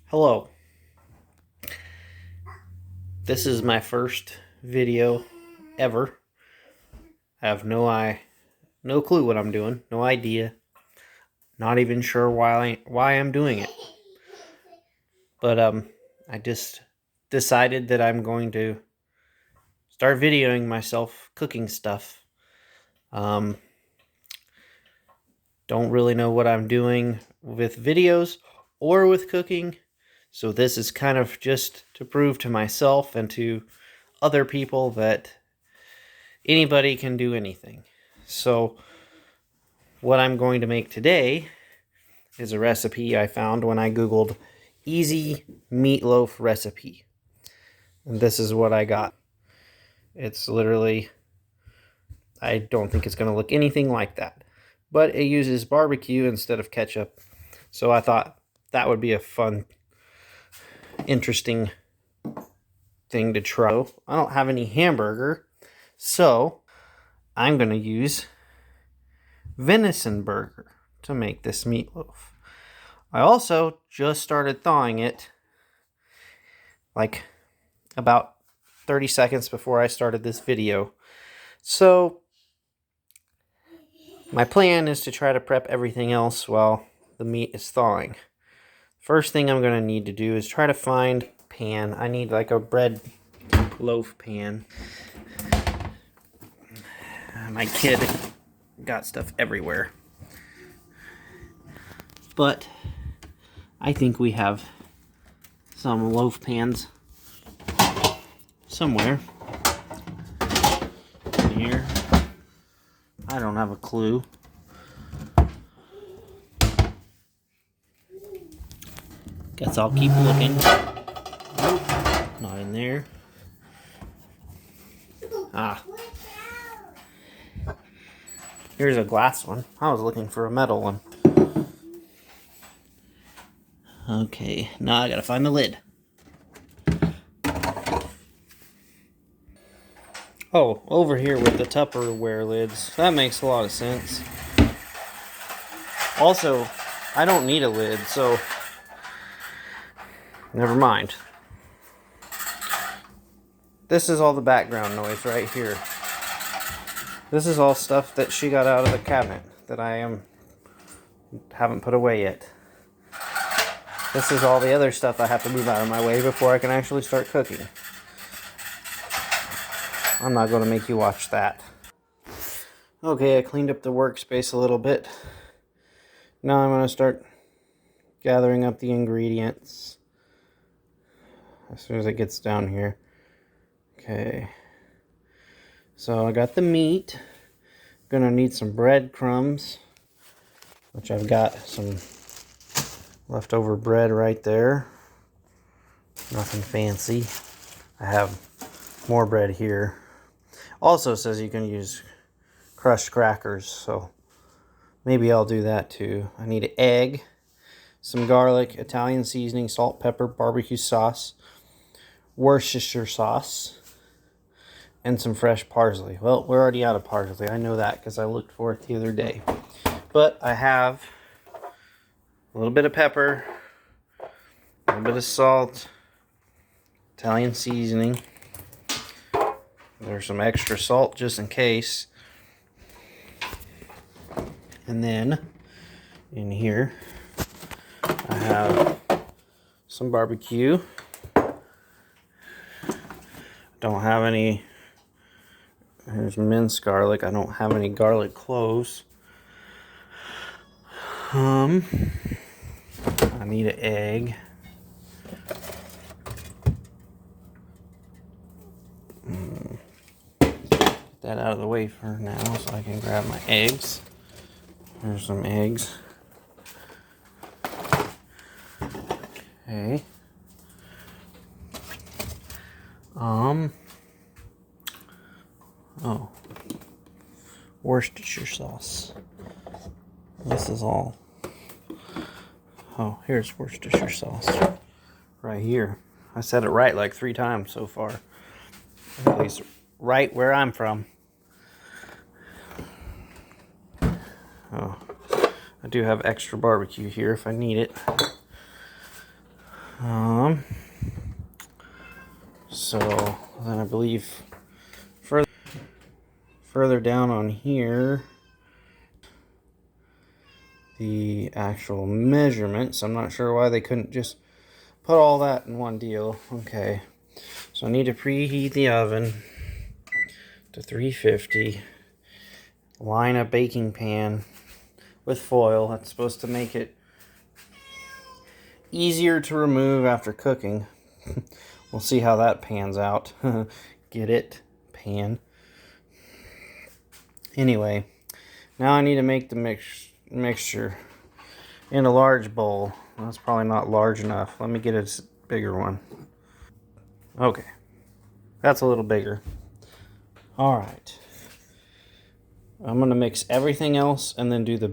Hello. This is my first video ever. I have no clue what I'm doing, no idea. Not even sure why I'm doing it. But I just decided that I'm going to start videoing myself cooking stuff. Don't really know what I'm doing with videos or with cooking. So this is kind of just to prove to myself and to other people that anybody can do anything. So what I'm going to make today is a recipe I found when I Googled easy meatloaf recipe. And this is what I got. It's literally, I don't think it's going to look anything like that. But it uses barbecue instead of ketchup. So I thought that would be a fun, interesting thing to try. I don't have any hamburger, so I'm going to use venison burger to make this meatloaf. I also just started thawing it like about 30 seconds before I started this video. So my plan is to try to prep everything else while the meat is thawing. First thing I'm going to need to do is try to find a pan. I need like a bread loaf pan. My kid got stuff everywhere. But I think we have some loaf pans somewhere in here. I don't have a clue. Guess I'll keep looking. Nope, not in there. Ah. Here's a glass one. I was looking for a metal one. Okay, now I gotta find the lid. Oh, over here with the Tupperware lids. That makes a lot of sense. Also, I don't need a lid, so never mind. This is all the background noise right here. This is all stuff that she got out of the cabinet that I haven't put away yet. This is all the other stuff I have to move out of my way before I can actually start cooking. I'm not going to make you watch that. Okay, I cleaned up the workspace a little bit. Now I'm going to start gathering up the ingredients as soon as it gets down here. Okay. So I got the meat. Gonna need some breadcrumbs, which I've got some leftover bread right there. Nothing fancy. I have more bread here. Also says you can use crushed crackers, so maybe I'll do that too. I need an egg, some garlic, Italian seasoning, salt, pepper, barbecue sauce, Worcestershire sauce, and some fresh parsley. Well, we're already out of parsley. I know that because I looked for it the other day. But I have a little bit of pepper, a little bit of salt, Italian seasoning. There's some extra salt just in case. And then in here I have some barbecue. Don't have any. Here's minced garlic. I don't have any garlic cloves. I need an egg. Get that out of the way for now so I can grab my eggs. There's some eggs. Okay. Oh. Worcestershire sauce. This is all. Oh, here's Worcestershire sauce. Right here. I said it right like 3 times so far. At least right where I'm from. Oh. I do have extra barbecue here if I need it. So then I believe further down on here, the actual measurements. I'm not sure why they couldn't just put all that in one deal. Okay, so I need to preheat the oven to 350. Line a baking pan with foil. That's supposed to make it easier to remove after cooking. We'll see how that pans out. Get it? Pan. Anyway, now I need to make the mixture in a large bowl. That's probably not large enough. Let me get a bigger one. Okay, that's a little bigger. All right. I'm gonna mix everything else and then do the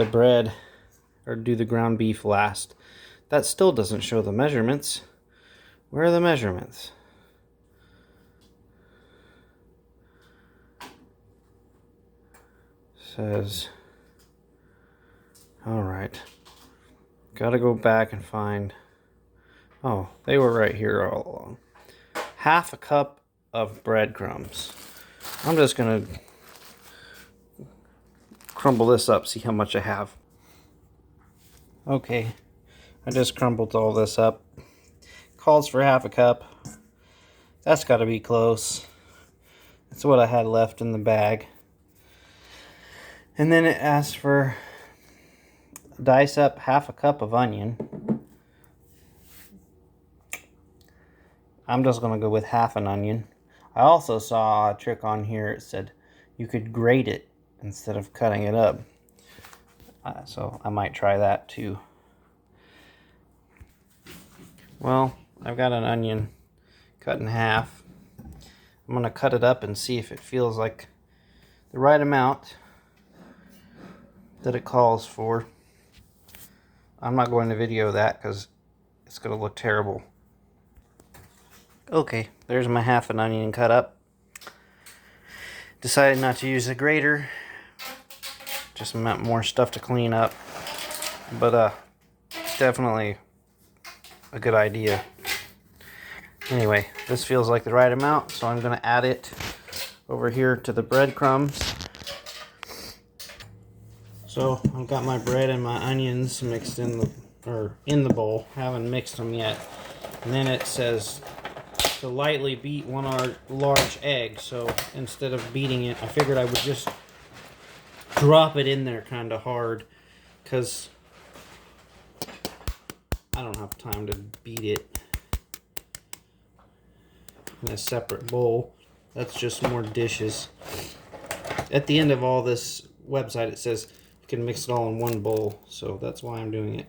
bread, or do the ground beef last. That still doesn't show the measurements. Where are the measurements? Says, all right. Gotta go back and find, oh, they were right here all along. Half a cup of breadcrumbs. I'm just gonna crumble this up, see how much I have. Okay, I just crumbled all this up. Calls for half a cup. That's gotta be close. That's what I had left in the bag. And then it asks for dice up half a cup of onion. I'm just gonna go with half an onion. I also saw a trick on here. It said you could grate it instead of cutting it up. So I might try that too. Well, I've got an onion cut in half. I'm gonna cut it up and see if it feels like the right amount that it calls for. I'm not going to video that because it's gonna look terrible. Okay, there's my half an onion cut up. Decided not to use a grater. Just meant more stuff to clean up. But definitely a good idea. Anyway, this feels like the right amount, so I'm gonna add it over here to the breadcrumbs. So I've got my bread and my onions mixed in the bowl. Haven't mixed them yet. And then it says to lightly beat one large egg. So instead of beating it, I figured I would just drop it in there kind of hard, because I don't have time to beat it in a separate bowl. That's just more dishes. At the end of all this website, it says you can mix it all in one bowl, so that's why I'm doing it.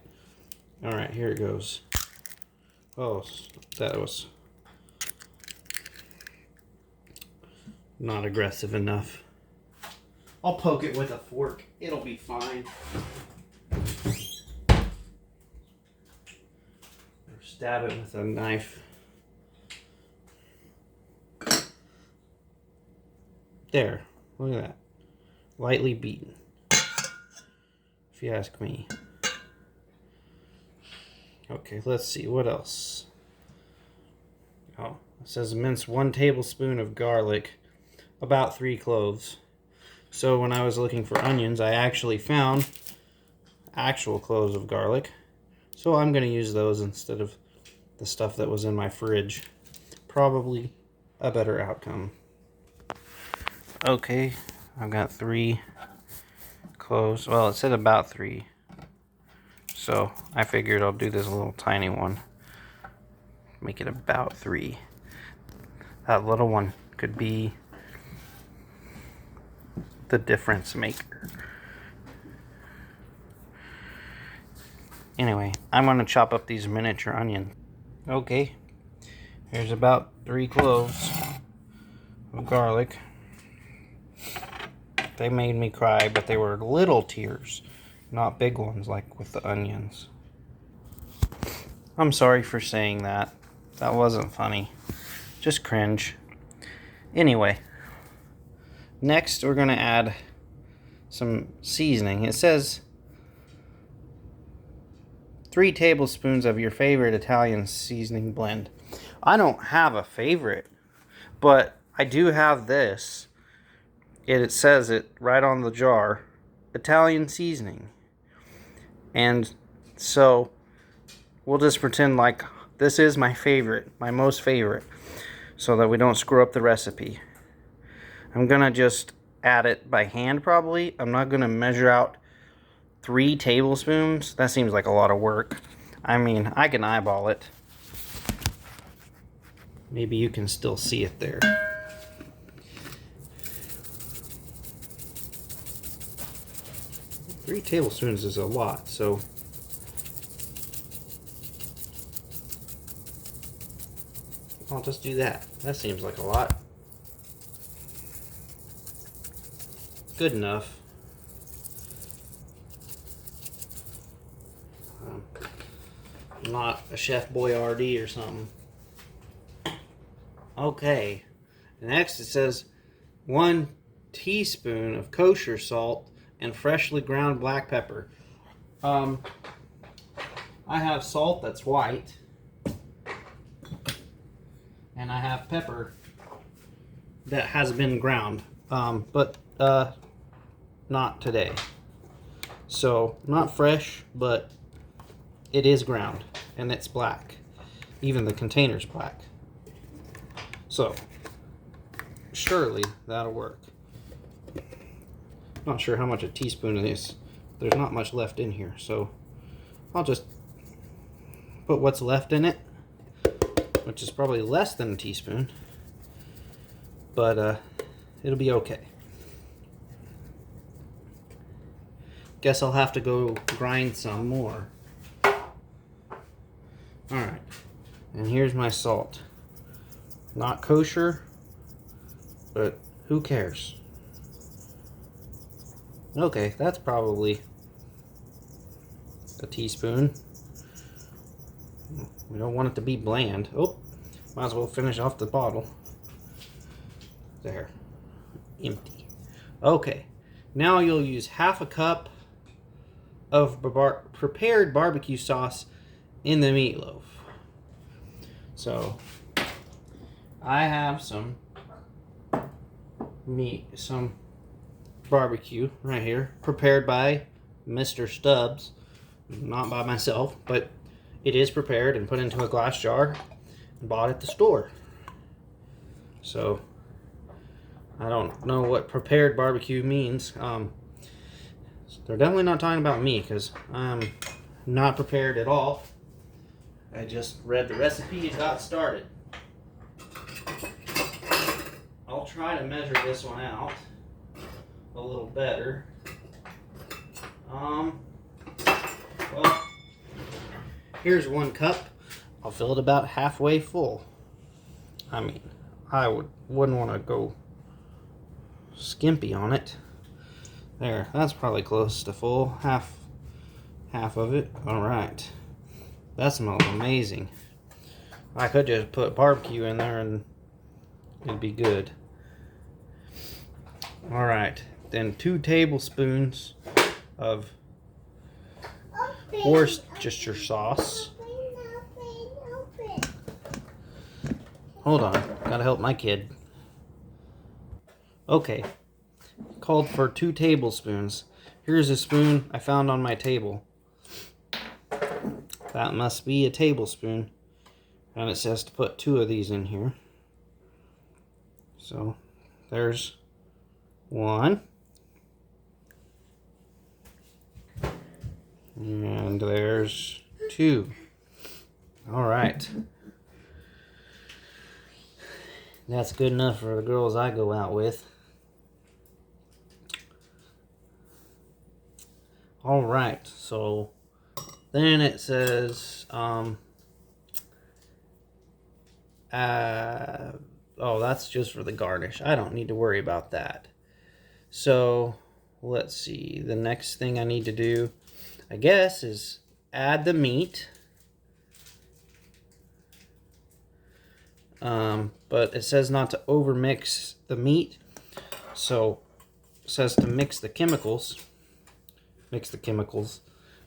All right, here it goes. Oh, that was not aggressive enough. I'll poke it with a fork. It'll be fine. Or stab it with a knife. There. Look at that. Lightly beaten, if you ask me. Okay, let's see. What else? Oh, it says mince 1 tablespoon of garlic, about 3 cloves. So when I was looking for onions, I actually found actual cloves of garlic. So I'm going to use those instead of the stuff that was in my fridge. Probably a better outcome. Okay, I've got 3 cloves. Well, it said about 3. So I figured I'll do this little tiny one. Make it about 3. That little one could be the difference maker. Anyway, I'm going to chop up these miniature onions. Okay, here's about 3 cloves of garlic. They made me cry, but they were little tears, not big ones like with the onions. I'm sorry for saying that. That wasn't funny. Just cringe. Anyway, next we're going to add some seasoning. It says 3 tablespoons of your favorite Italian seasoning blend. I don't have a favorite, but I do have this. It says it right on the jar, Italian seasoning. And so we'll just pretend like this is my favorite, my most favorite, so that we don't screw up the recipe. I'm gonna just add it by hand probably. I'm not gonna measure out 3 tablespoons. That seems like a lot of work. I mean, I can eyeball it. Maybe you can still see it there. Three tablespoons is a lot, so I'll just do that. That seems like a lot. Good enough. I'm not a Chef Boyardee or something. Okay. Next it says 1 teaspoon of kosher salt and freshly ground black pepper. I have salt that's white. And I have pepper that has been ground. But not today. So, not fresh, but it is ground. And it's black. Even the container's black. So, surely that'll work. Not sure how much a teaspoon is. There's not much left in here, so I'll just put what's left in it, which is probably less than a teaspoon, but it'll be okay. Guess I'll have to go grind some more. Alright, and here's my salt. Not kosher, but who cares? Okay, that's probably a teaspoon. We don't want it to be bland. Oh, might as well finish off the bottle. There. Empty. Okay, now you'll use half a cup of prepared barbecue sauce in the meatloaf. So, I have some barbecue right here, prepared by Mr. Stubbs, not by myself, but it is prepared and put into a glass jar and bought at the store. So I don't know what prepared barbecue means. They're definitely not talking about me, because I'm not prepared at all. I just read the recipe and got started. I'll try to measure this one out a little better. Well, here's 1 cup. I'll fill it about halfway full. I mean, I wouldn't want to go skimpy on it. There, that's probably close to full. Half of it. All right. That smells amazing. I could just put barbecue in there and it'd be good. All right. Then 2 tablespoons of Worcestershire sauce. Hold on, gotta help my kid. Okay, called for 2 tablespoons. Here's a spoon I found on my table. That must be a tablespoon. And it says to put 2 of these in here. So, there's 1. And there's 2. All right. That's good enough for the girls I go out with. All right. So then it says, oh, that's just for the garnish. I don't need to worry about that. So let's see. The next thing I need to do, I guess, is add the meat. But it says not to overmix the meat. So it says to mix the chemicals.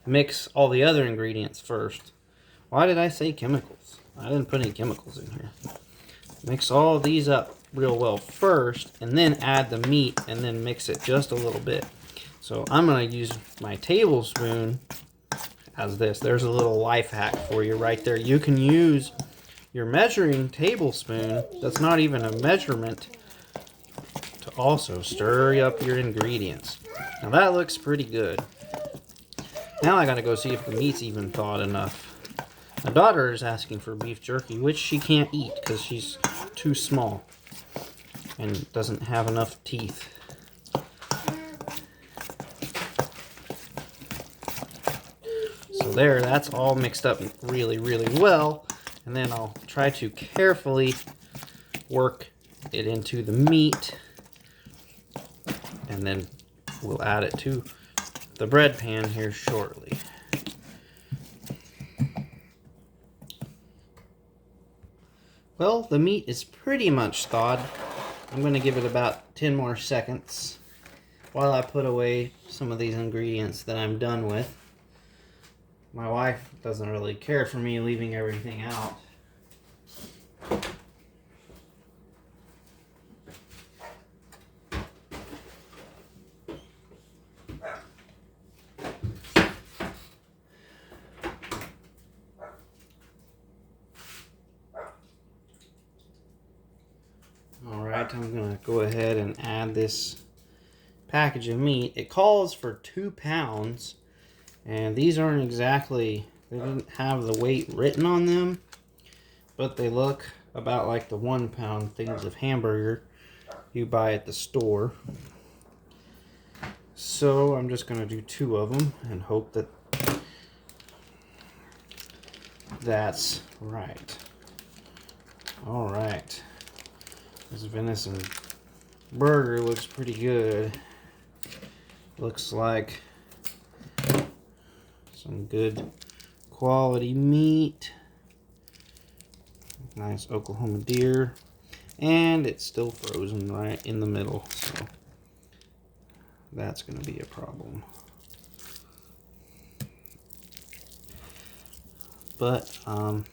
mix all the other ingredients first. Why did I say chemicals? I didn't put any chemicals in here. Mix all of these up real well first, and then add the meat, and then mix it just a little bit. So I'm going to use my tablespoon as this. There's a little life hack for you right there. You can use your measuring tablespoon, that's not even a measurement, to also stir up your ingredients. Now that looks pretty good. Now I gotta go see if the meat's even thawed enough. My daughter is asking for beef jerky, which she can't eat because she's too small and doesn't have enough teeth. So there, that's all mixed up really, really well. And then I'll try to carefully work it into the meat. And then we'll add it to the bread pan here shortly. Well, the meat is pretty much thawed. I'm going to give it about 10 more seconds while I put away some of these ingredients that I'm done with. My wife doesn't really care for me leaving everything out. Alright, I'm going to go ahead and add this package of meat. It calls for 2 pounds, and these aren't exactly, they didn't have the weight written on them, but they look about like the 1 pound things of hamburger you buy at the store. So I'm just going to do 2 of them and hope that that's right. Alright. This venison burger looks pretty good. Looks like some good quality meat. Nice Oklahoma deer. And it's still frozen right in the middle, so that's going to be a problem. But I'm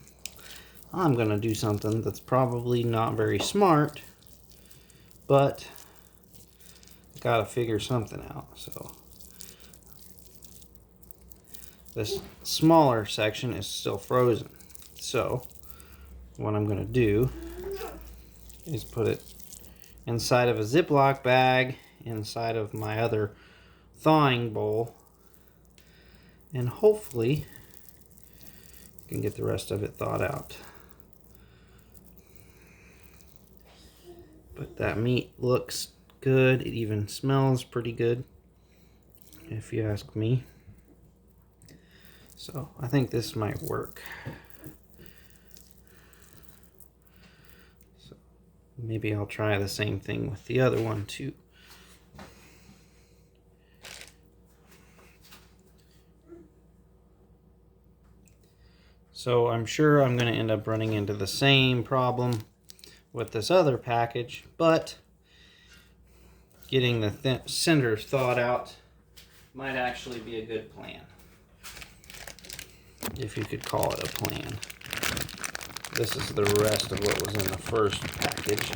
going to do something that's probably not very smart, but got to figure something out. So this smaller section is still frozen. So what I'm going to do is put it inside of a Ziploc bag inside of my other thawing bowl, and hopefully I can get the rest of it thawed out. But that meat looks good. It even smells pretty good, if you ask me. So I think this might work. So maybe I'll try the same thing with the other one too. So I'm sure I'm going to end up running into the same problem with this other package, but getting the center thawed out might actually be a good plan, if you could call it a plan. This is the rest of what was in the first package,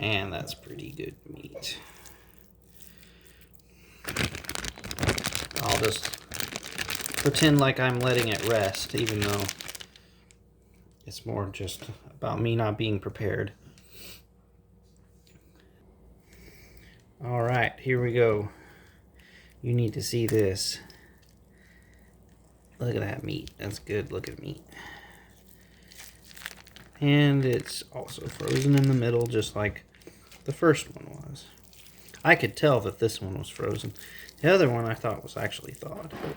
and that's pretty good meat. I'll just pretend like I'm letting it rest, even though it's more just about me not being prepared. Alright, here we go. You need to see this. Look at that meat. That's good looking meat. And it's also frozen in the middle, just like the first one was. I could tell that this one was frozen. The other one I thought was actually thawed, but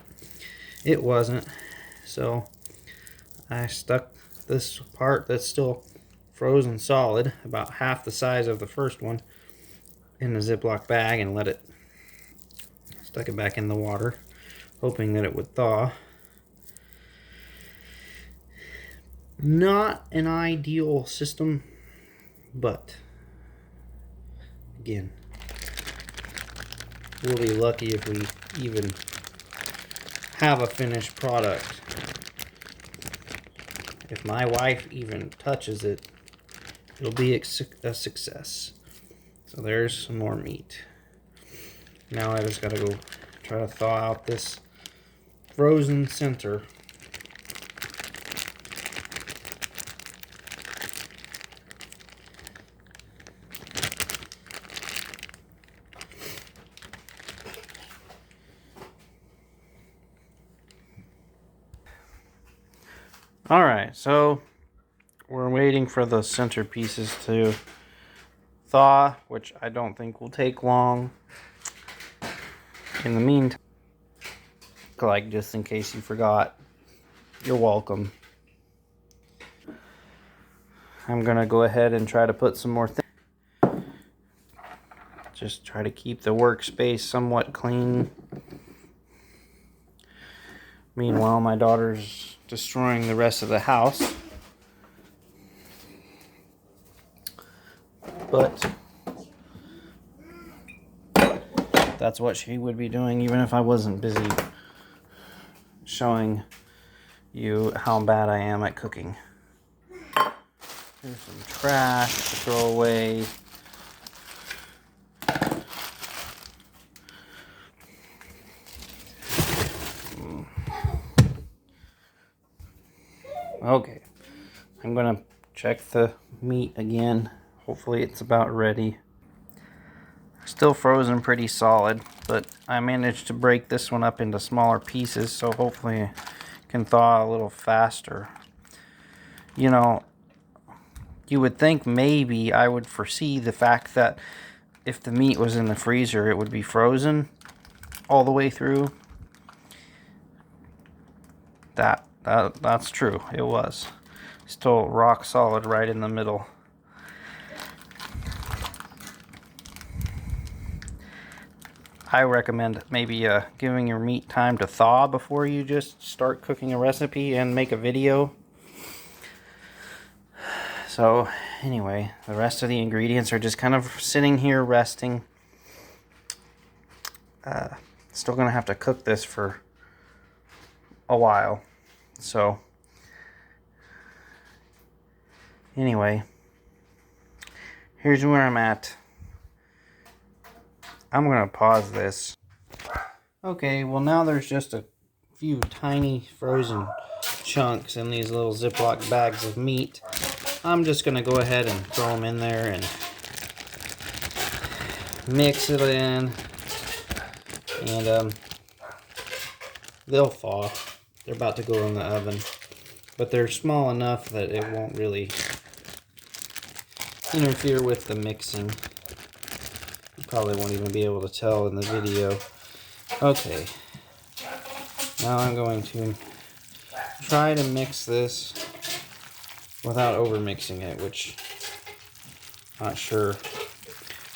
it wasn't. So I stuck this part that's still frozen solid, about half the size of the first one, in a Ziploc bag and stuck it back in the water, hoping that it would thaw. Not an ideal system, but again, we'll be lucky if we even have a finished product. If my wife even touches it, it'll be a success. So there's some more meat. Now I just gotta go try to thaw out this frozen center. Alright, so we're waiting for the center pieces to thaw, which I don't think will take long. In the meantime, like, just in case you forgot, you're welcome. I'm gonna go ahead and try to put some more things. Just try to keep the workspace somewhat clean. Meanwhile, my daughter's destroying the rest of the house. But that's what she would be doing even if I wasn't busy showing you how bad I am at cooking. Here's some trash to throw away. Okay, I'm gonna check the meat again. Hopefully it's about ready. Still frozen pretty solid, but I managed to break this one up into smaller pieces, so hopefully it can thaw a little faster. You know, you would think maybe I would foresee the fact that if the meat was in the freezer, it would be frozen all the way through. That's true. It was. Still rock solid right in the middle. I recommend maybe giving your meat time to thaw before you just start cooking a recipe and make a video. So anyway, the rest of the ingredients are just kind of sitting here resting. Still gonna have to cook this for a while. So anyway, here's where I'm at. I'm gonna pause this. Okay, well now there's just a few tiny frozen chunks in these little Ziploc bags of meat. I'm just gonna go ahead and throw them in there and mix it in, and they'll thaw. They're about to go in the oven, but they're small enough that it won't really interfere with the mixing. You probably won't even be able to tell in the video. Okay, now I'm going to try to mix this without over mixing it, which I'm not sure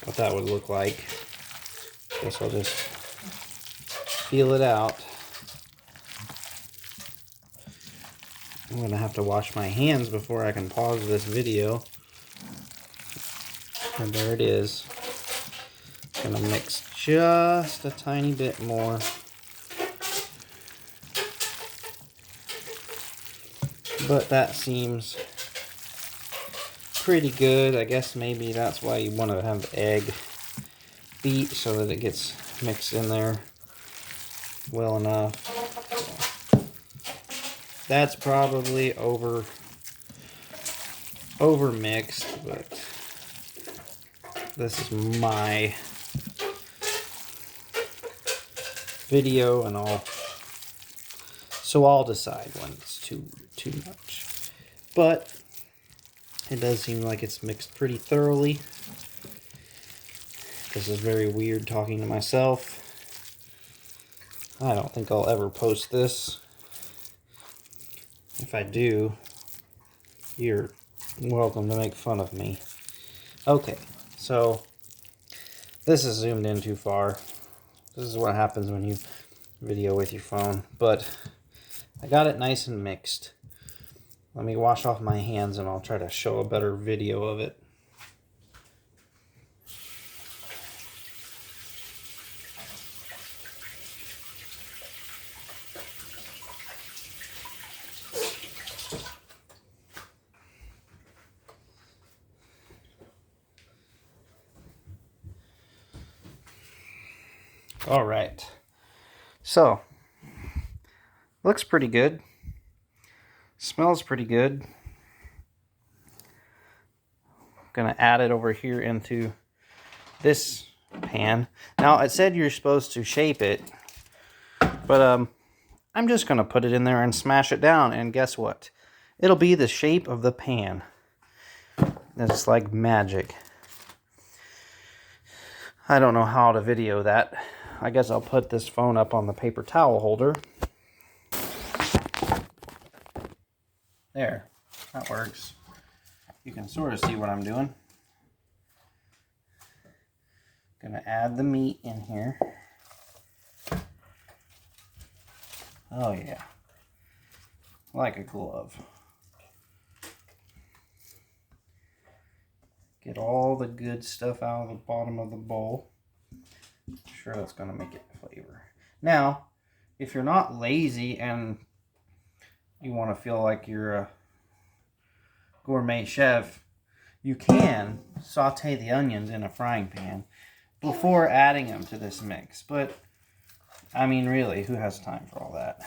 what that would look like. Guess I'll just feel it out. I'm gonna have to wash my hands before I can pause this video. And there it is. Gonna mix just a tiny bit more. But that seems pretty good. I guess maybe that's why you want to have egg beat so that it gets mixed in there well enough. So that's probably over mixed, but this is my video, and I'll decide when it's too much. But it does seem like it's mixed pretty thoroughly. This is very weird talking to myself. I don't think I'll ever post this. If I do, you're welcome to make fun of me. Okay, so this is zoomed in too far. This is what happens when you video with your phone. But I got it nice and mixed. Let me wash off my hands and I'll try to show a better video of it. All right. So, looks pretty good. Smells pretty good. Gonna add it over here into this pan. Now, it said you're supposed to shape it, but I'm just gonna put it in there and smash it down, and guess what? It'll be the shape of the pan. It's like magic. I don't know how to video that. I guess I'll put this phone up on the paper towel holder. There, that works. You can sort of see what I'm doing. Gonna add the meat in here. Oh yeah, like a glove. Get all the good stuff out of the bottom of the bowl. Sure, that's gonna make it flavor. Now, if you're not lazy and you want to feel like you're a gourmet chef, you can saute the onions in a frying pan before adding them to this mix. But, I mean, really, who has time for all that?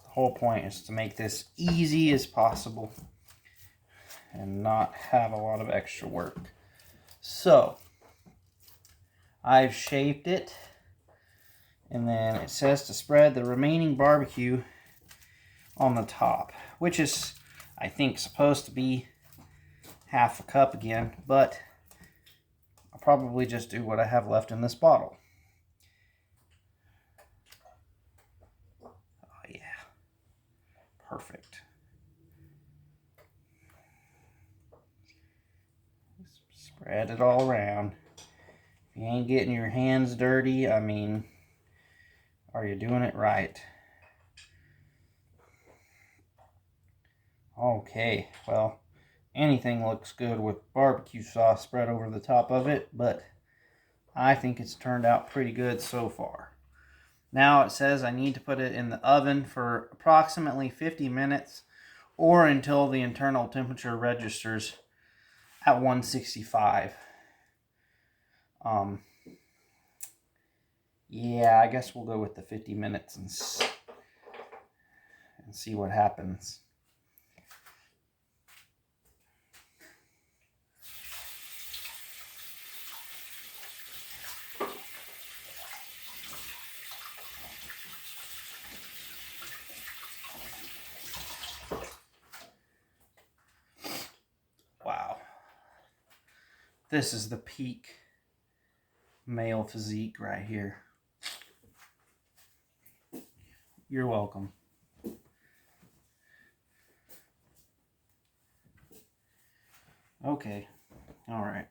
The whole point is to make this easy as possible and not have a lot of extra work. So, I've shaped it, and then it says to spread the remaining barbecue on the top, which is, I think, supposed to be half a cup again, but I'll probably just do what I have left in this bottle. Oh yeah, perfect. Spread it all around. If you ain't getting your hands dirty, I mean, are you doing it right? Okay, well, anything looks good with barbecue sauce spread over the top of it, but I think it's turned out pretty good so far. Now it says I need to put it in the oven for approximately 50 minutes or until the internal temperature registers at 165. Yeah, I guess we'll go with the 50 minutes and see what happens. Wow. This is the peak male physique right here. You're welcome. Okay, all right.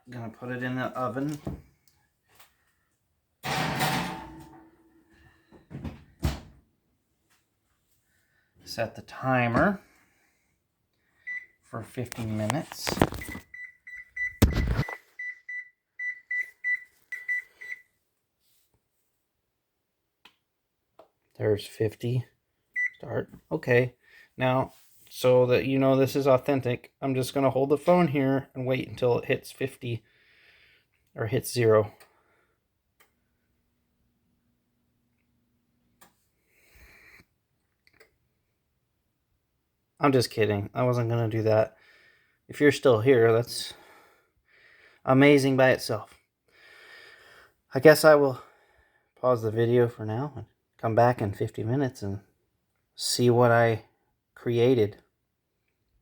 Gonna put it in the oven. Set the timer for 50 minutes. There's 50. Start. Okay. Now, so that you know this is authentic, I'm just going to hold the phone here and wait until it hits 50 or hits 0. I'm just kidding. I wasn't going to do that. If you're still here, that's amazing by itself. I guess I will pause the video for now and come back in 50 minutes and see what I created.